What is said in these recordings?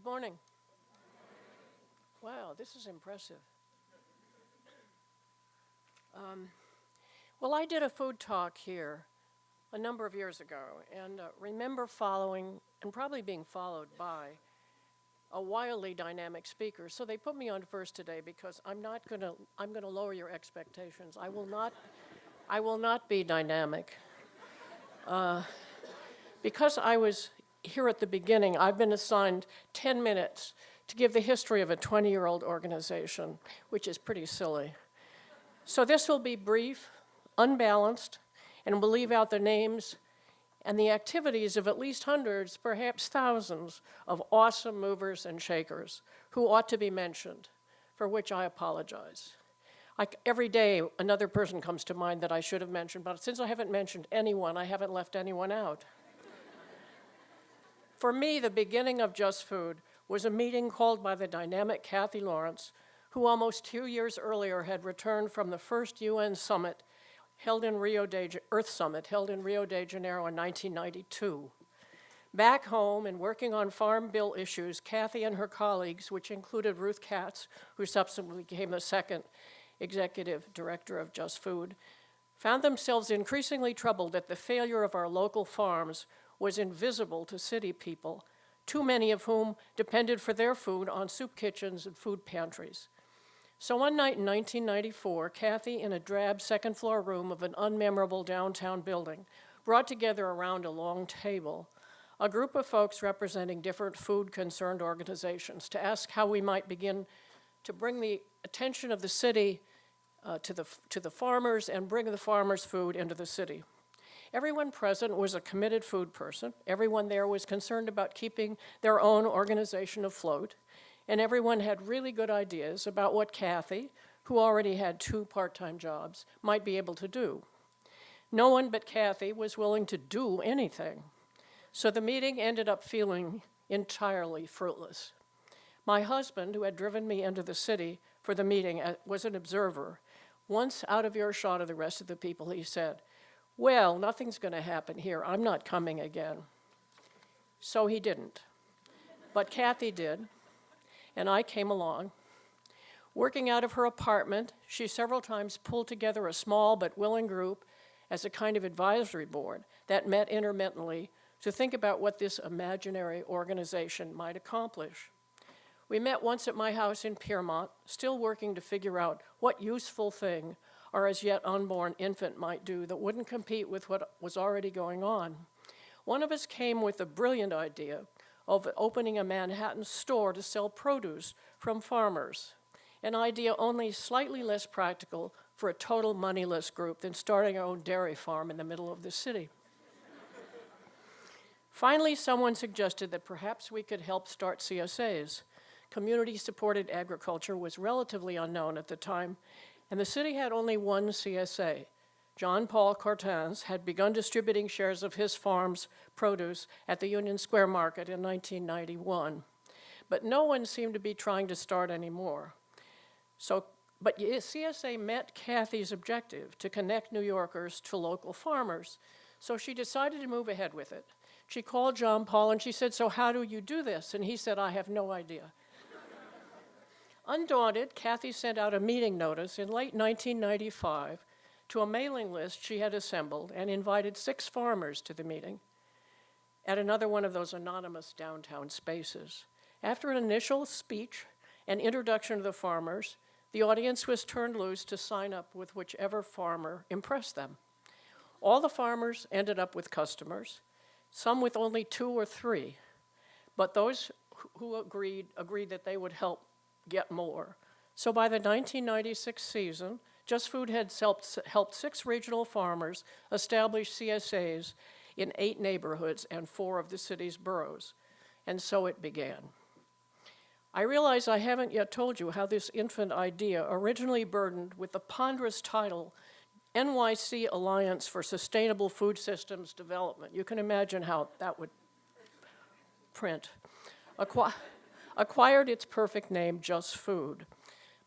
morning. Wow, this is impressive. Well, I did a food talk here a number of years ago, and remember following, and probably being followed by, a wildly dynamic speaker. So they put me on first today because I'm gonna lower your expectations. I will not be dynamic. Because I was here at the beginning, I've been assigned 10 minutes to give the history of a 20-year-old organization, which is pretty silly. So this will be brief, unbalanced, and will leave out the names and the activities of at least hundreds, perhaps thousands, of awesome movers and shakers who ought to be mentioned, for which I apologize. Every day, another person comes to mind that I should have mentioned, but since I haven't mentioned anyone, I haven't left anyone out. For me, the beginning of Just Food was a meeting called by the dynamic Kathy Lawrence, who almost 2 years earlier had returned from the first UN summit Earth Summit held in Rio de Janeiro in 1992. Back home and working on farm bill issues, Kathy and her colleagues, which included Ruth Katz, who subsequently became the second executive director of Just Food, found themselves increasingly troubled that the failure of our local farms was invisible to city people, too many of whom depended for their food on soup kitchens and food pantries. So one night in 1994, Kathy, in a drab second-floor room of an unmemorable downtown building, brought together around a long table a group of folks representing different food-concerned organizations to ask how we might begin to bring the attention of the city to the farmers and bring the farmers' food into the city. Everyone present was a committed food person. Everyone there was concerned about keeping their own organization afloat. And everyone had really good ideas about what Kathy, who already had 2 part-time jobs, might be able to do. No one but Kathy was willing to do anything. So the meeting ended up feeling entirely fruitless. My husband, who had driven me into the city for the meeting, was an observer. Once out of earshot of the rest of the people, he said, "Well, nothing's going to happen here. I'm not coming again." So he didn't. But Kathy did, and I came along. Working out of her apartment, she several times pulled together a small but willing group as a kind of advisory board that met intermittently to think about what this imaginary organization might accomplish. We met once at my house in Piermont, still working to figure out what useful thing our as yet unborn infant might do that wouldn't compete with what was already going on. One of us came with a brilliant idea of opening a Manhattan store to sell produce from farmers, an idea only slightly less practical for a total moneyless group than starting our own dairy farm in the middle of the city. Finally, someone suggested that perhaps we could help start CSAs. Community-supported agriculture was relatively unknown at the time, and the city had only one CSA. John Paul Cortins had begun distributing shares of his farm's produce at the Union Square Market in 1991. But no one seemed to be trying to start anymore. But CSA met Kathy's objective to connect New Yorkers to local farmers. So she decided to move ahead with it. She called John Paul and she said, "So how do you do this?" And he said, "I have no idea." Undaunted, Kathy sent out a meeting notice in late 1995 to a mailing list she had assembled and invited 6 farmers to the meeting at another one of those anonymous downtown spaces. After an initial speech and introduction to the farmers, the audience was turned loose to sign up with whichever farmer impressed them. All the farmers ended up with customers, some with only 2 or 3, but those who agreed that they would help get more. So by the 1996 season, Just Food had helped 6 regional farmers establish CSAs in 8 neighborhoods and 4 of the city's boroughs. And so it began. I realize I haven't yet told you how this infant idea, originally burdened with the ponderous title NYC Alliance for Sustainable Food Systems Development. You can imagine how that would print. Acquired its perfect name, Just Food.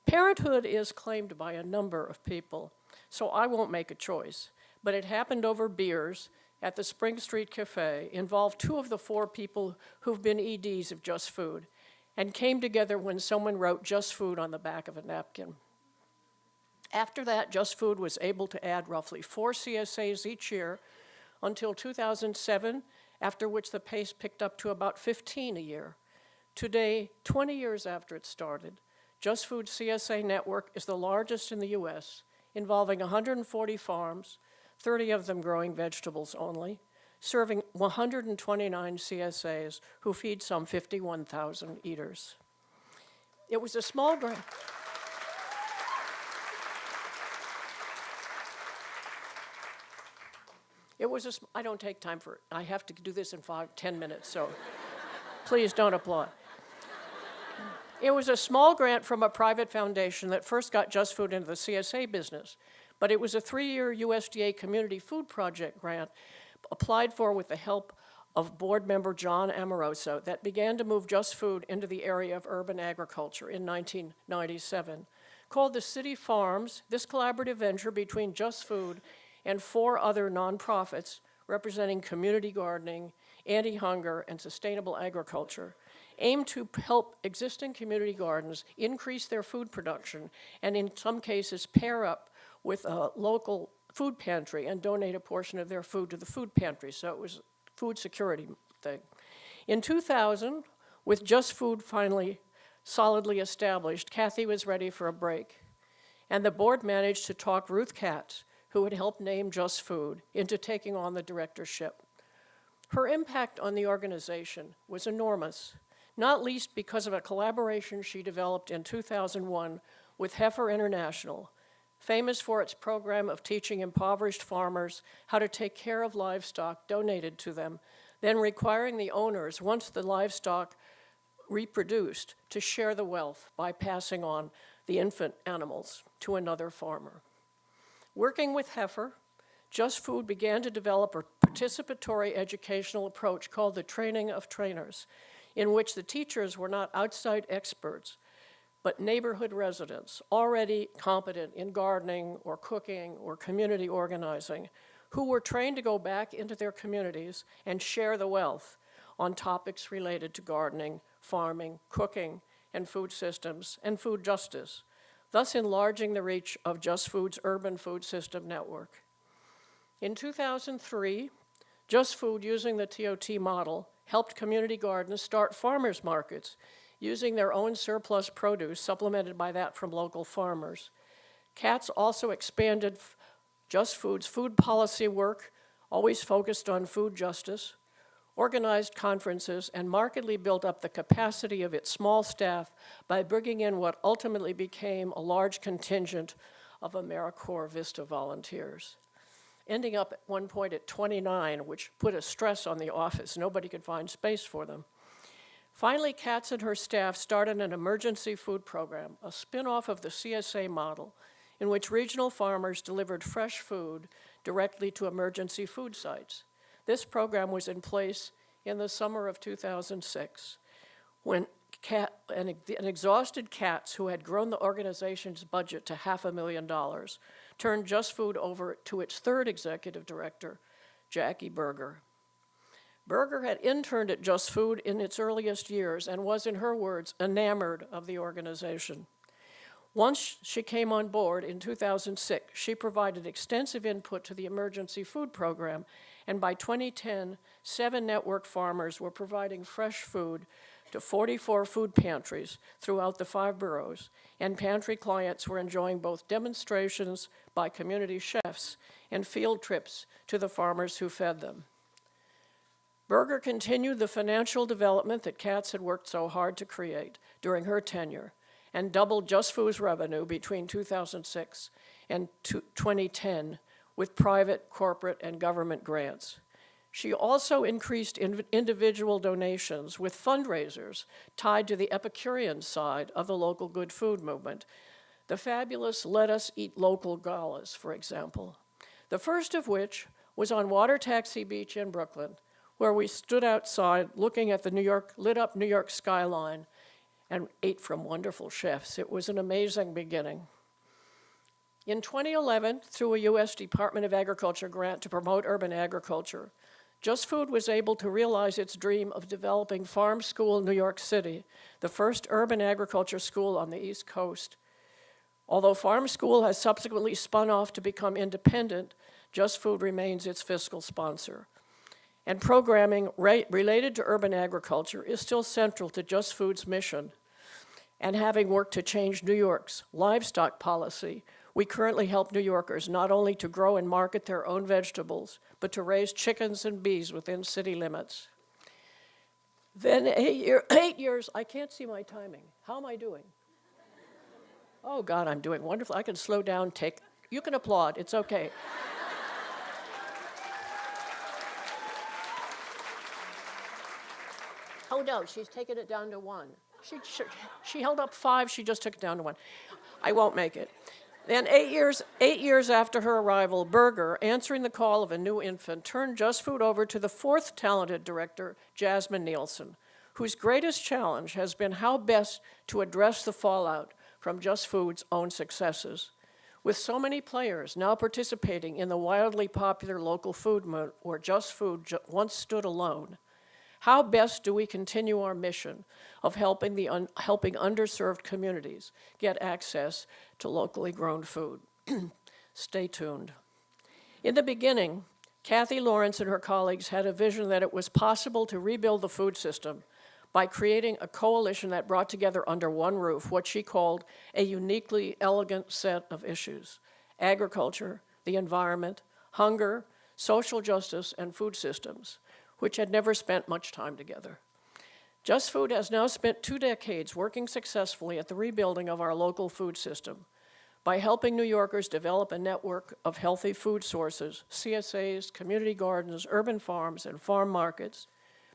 Parenthood is claimed by a number of people, so I won't make a choice. But it happened over beers at the Spring Street Cafe, involved 2 of the 4 people who've been EDs of Just Food, and came together when someone wrote Just Food on the back of a napkin. After that, Just Food was able to add roughly 4 CSAs each year until 2007, after which the pace picked up to about 15 a year. Today, 20 years after it started, Just Food CSA network is the largest in the US, involving 140 farms, 30 of them growing vegetables only, serving 129 CSAs who feed some 51,000 eaters. It was a small grant. I don't take time for it. I have to do this in 10 minutes, so please don't applaud. It was a small grant from a private foundation that first got Just Food into the CSA business, but it was a 3-year USDA Community Food Project grant applied for with the help of board member John Emerita that began to move Just Food into the area of urban agriculture in 1997. Called the City Farms, this collaborative venture between Just Food and 4 other nonprofits representing community gardening, anti-hunger, and sustainable agriculture aim to help existing community gardens increase their food production and in some cases pair up with a local food pantry and donate a portion of their food to the food pantry. So it was a food security thing. In 2000, with Just Food finally solidly established, Kathy was ready for a break. And the board managed to talk Ruth Katz, who had helped name Just Food, into taking on the directorship. Her impact on the organization was enormous, not least because of a collaboration she developed in 2001 with Heifer International, famous for its program of teaching impoverished farmers how to take care of livestock donated to them, then requiring the owners, once the livestock reproduced, to share the wealth by passing on the infant animals to another farmer. Working with Heifer, Just Food began to develop a participatory educational approach called the Training of Trainers, in which the teachers were not outside experts, but neighborhood residents already competent in gardening or cooking or community organizing, who were trained to go back into their communities and share the wealth on topics related to gardening, farming, cooking, and food systems, and food justice, thus enlarging the reach of Just Food's urban food system network. In 2003, Just Food, using the TOT model, helped community gardens start farmers markets using their own surplus produce, supplemented by that from local farmers. Katz also expanded Just Food's food policy work, always focused on food justice, organized conferences, and markedly built up the capacity of its small staff by bringing in what ultimately became a large contingent of AmeriCorps Vista volunteers, ending up at one point at 29, which put a stress on the office. Nobody could find space for them. Finally, Katz and her staff started an emergency food program, a spin-off of the CSA model, in which regional farmers delivered fresh food directly to emergency food sites. This program was in place in the summer of 2006, when an exhausted Katz, who had grown the organization's budget to $500,000, turned Just Food over to its 3rd executive director, Jackie Berger. Berger had interned at Just Food in its earliest years and was, in her words, enamored of the organization. Once she came on board in 2006, she provided extensive input to the emergency food program, and by 2010, 7 network farmers were providing fresh food to 44 food pantries throughout the 5 boroughs, and pantry clients were enjoying both demonstrations by community chefs and field trips to the farmers who fed them. Berger continued the financial development that Katz had worked so hard to create during her tenure, and doubled Just Food's revenue between 2006 and 2010 with private, corporate, and government grants. She also increased individual donations with fundraisers tied to the Epicurean side of the local good food movement. The fabulous Let Us Eat Local galas, for example. The first of which was on Water Taxi Beach in Brooklyn, where we stood outside looking at the lit-up New York skyline and ate from wonderful chefs. It was an amazing beginning. In 2011, through a U.S. Department of Agriculture grant to promote urban agriculture, Just Food was able to realize its dream of developing Farm School New York City, the first urban agriculture school on the East Coast. Although Farm School has subsequently spun off to become independent, Just Food remains its fiscal sponsor. And programming related to urban agriculture is still central to Just Food's mission. And having worked to change New York's livestock policy, we currently help New Yorkers not only to grow and market their own vegetables, but to raise chickens and bees within city limits. Then 8 years, I can't see my timing. How am I doing? Oh God, I'm doing wonderful. I can slow down, you can applaud, it's okay. Oh no, she's taken it down to 1. She held up 5, she just took it down to 1. I won't make it. Then 8 years after her arrival, Berger, answering the call of a new infant, turned Just Food over to the 4th talented director, Jasmine Nielsen, whose greatest challenge has been how best to address the fallout from Just Food's own successes. With so many players now participating in the wildly popular local food movement where Just Food once stood alone, how best do we continue our mission of helping underserved communities get access to locally grown food? Stay tuned. In the beginning, Kathy Lawrence and her colleagues had a vision that it was possible to rebuild the food system by creating a coalition that brought together under one roof what she called a uniquely elegant set of issues: agriculture, the environment, hunger, social justice, and food systems, which had never spent much time together. Just Food has now spent 2 decades working successfully at the rebuilding of our local food system by helping New Yorkers develop a network of healthy food sources, CSAs, community gardens, urban farms, and farm markets,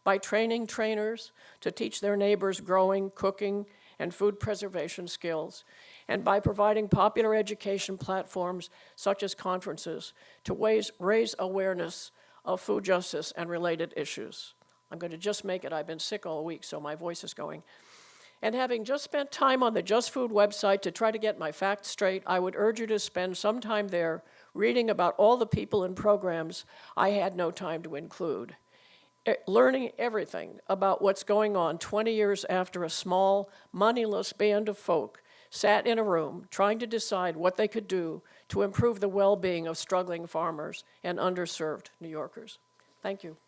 by training trainers to teach their neighbors growing, cooking, and food preservation skills, and by providing popular education platforms such as conferences to raise awareness of food justice and related issues. I'm going to just make it. I've been sick all week, so my voice is going. And having just spent time on the Just Food website to try to get my facts straight, I would urge you to spend some time there reading about all the people and programs I had no time to include. Learning everything about what's going on 20 years after a small, moneyless band of folk sat in a room trying to decide what they could do to improve the well-being of struggling farmers and underserved New Yorkers. Thank you.